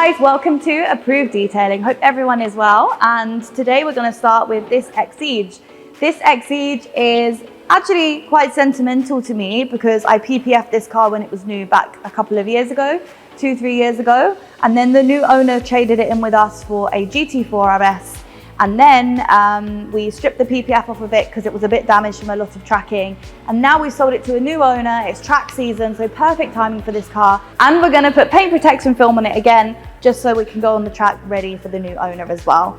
guys, welcome to Approved Detailing. Hope everyone is well, and today we're going to start with this Exige. This Exige is actually quite sentimental to me because I PPF'd this car when it was new back a couple of years ago, 2-3 years ago, and then the new owner traded it in with us for a GT4 RS. And then we stripped the PPF off of it because it was a bit damaged from a lot of tracking. And now we sold it to a new owner. It's track season, so perfect timing for this car. And we're going to put paint protection film on it again, just so we can go on the track ready for the new owner as well.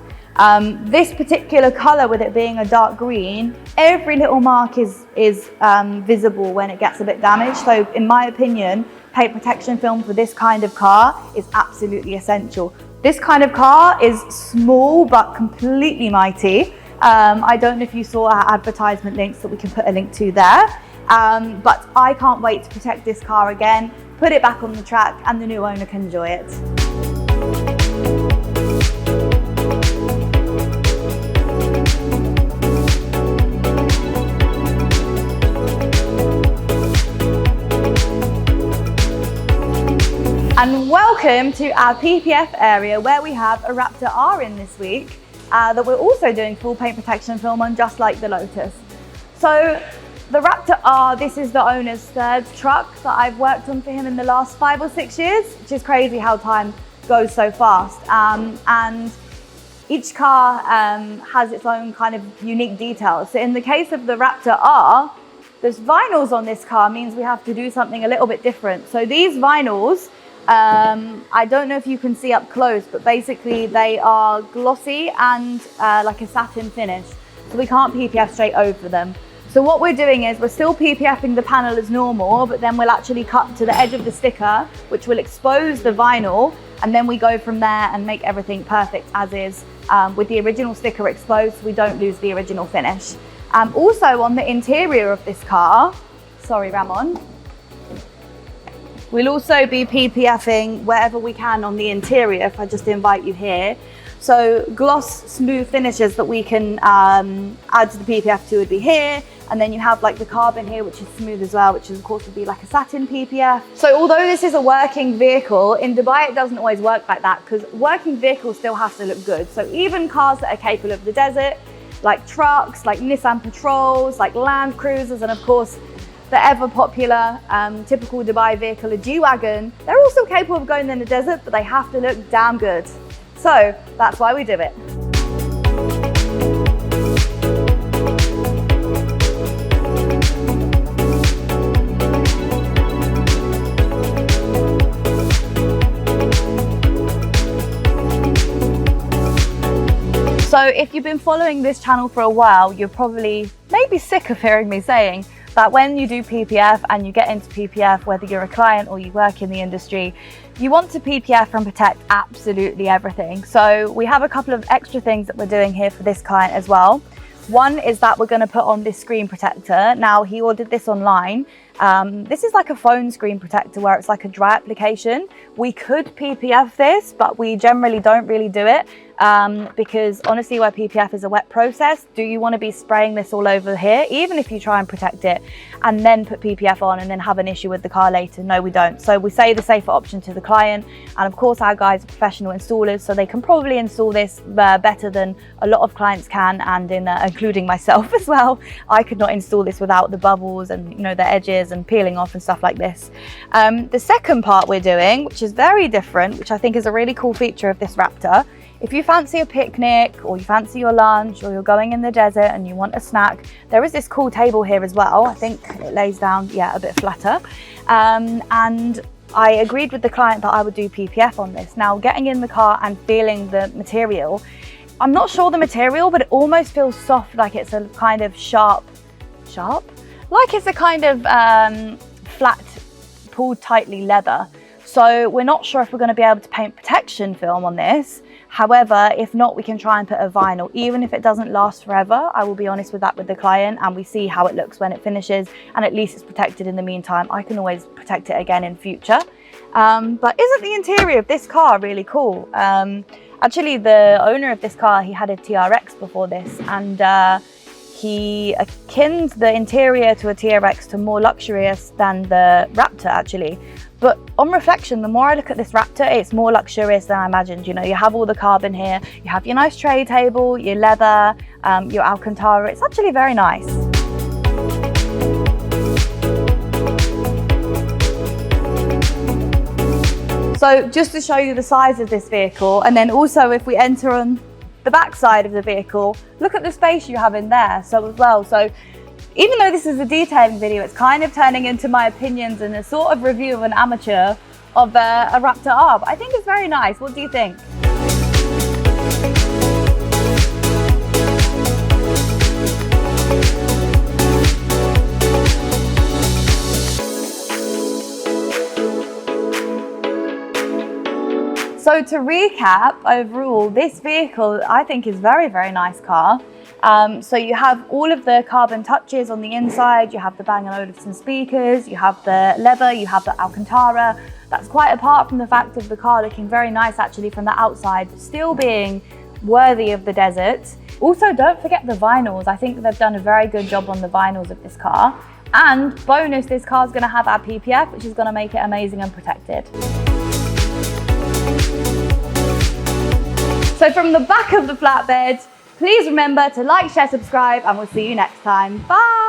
This particular color, with it being a dark green, every little mark is visible when it gets a bit damaged. So in my opinion, paint protection film for this kind of car is absolutely essential. This kind of car is small but completely mighty. I don't know if you saw our advertisement links that we can put a link to there. But I can't wait to protect this car again, put it back on the track, and the new owner can enjoy it. And welcome to our PPF area, where we have a Raptor R in this week that we're also doing full paint protection film on, just like the Lotus. So the Raptor R, this is the owner's third truck that I've worked on for him in the last 5 or 6 years, which is crazy how time goes so fast. And each car has its own kind of unique details. So in the case of the Raptor R, there's vinyls on this car means we have to do something a little bit different. So these vinyls, I don't know if you can see up close, but basically they are glossy and like a satin finish, so we can't PPF straight over them. So what we're doing is we're still PPFing the panel as normal, but then we'll actually cut to the edge of the sticker, which will expose the vinyl, and then we go from there and make everything perfect as is, with the original sticker exposed, so we don't lose the original finish. Also on the interior of this car, sorry Ramon, we'll also be PPFing wherever we can on the interior, if I just invite you here. So gloss smooth finishes that we can add to the PPF would be here. And then you have like the carbon here, which is smooth as well, which of course would be like a satin PPF. So although this is a working vehicle, in Dubai it doesn't always work like that, because working vehicles still has to look good. So even cars that are capable of the desert, like trucks, like Nissan Patrols, like Land Cruisers, and of course the ever popular typical Dubai vehicle, a G-Wagon, they're also capable of going in the desert, but they have to look damn good. So that's why we do it. So if you've been following this channel for a while, you're probably maybe sick of hearing me saying that when you do PPF and you get into PPF, whether you're a client or you work in the industry, you want to PPF and protect absolutely everything. So we have a couple of extra things that we're doing here for this client as well. One is that we're going to put on this screen protector. Now, he ordered this online. This is like a phone screen protector where it's like a dry application. We could PPF this, but we generally don't really do it because honestly, where PPF is a wet process, do you want to be spraying this all over here, even if you try and protect it and then put PPF on and then have an issue with the car later? No, we don't. So we say the safer option to the client. And of course, our guys are professional installers, so they can probably install this better than a lot of clients can, and including myself as well. I could not install this without the bubbles and, you know, the edges and peeling off and stuff like this. The second part we're doing, which is very different, which I think is a really cool feature of this Raptor. If you fancy a picnic, or you fancy your lunch, or you're going in the desert and you want a snack, there is this cool table here as well. I think it lays down, yeah, a bit flatter. And I agreed with the client that I would do PPF on this. Now, getting in the car and feeling the material, I'm not sure the material, but it almost feels soft, like it's a kind of sharp? Like it's a kind of flat, pulled tightly leather. So we're not sure if we're going to be able to paint protection film on this. However, if not, we can try and put a vinyl, even if it doesn't last forever. I will be honest with that with the client, and we see how it looks when it finishes, and at least it's protected in the meantime. I can always protect it again in future. But isn't the interior of this car really cool? Actually, the owner of this car, he had a TRX before this, and he akined the interior to a TRX to more luxurious than the Raptor actually. But on reflection, the more I look at this Raptor, it's more luxurious than I imagined. You know, you have all the carbon here, you have your nice tray table, your leather, your Alcantara. It's actually very nice. So just to show you the size of this vehicle, and then also if we enter on the back side of the vehicle, look at the space you have in there as well. So even though this is a detailing video, it's kind of turning into my opinions and a sort of review of an amateur of a Raptor R. But I think it's very nice. What do you think? So to recap, overall, this vehicle I think is very, very nice car. So you have all of the carbon touches on the inside, you have the Bang & Olufsen speakers, you have the leather, you have the Alcantara. That's quite apart from the fact of the car looking very nice actually from the outside, still being worthy of the desert. Also, don't forget the vinyls. I think they've done a very good job on the vinyls of this car. And bonus, this car is going to have our PPF, which is going to make it amazing and protected. So from the back of the flatbed, please remember to like, share, subscribe, and we'll see you next time. Bye!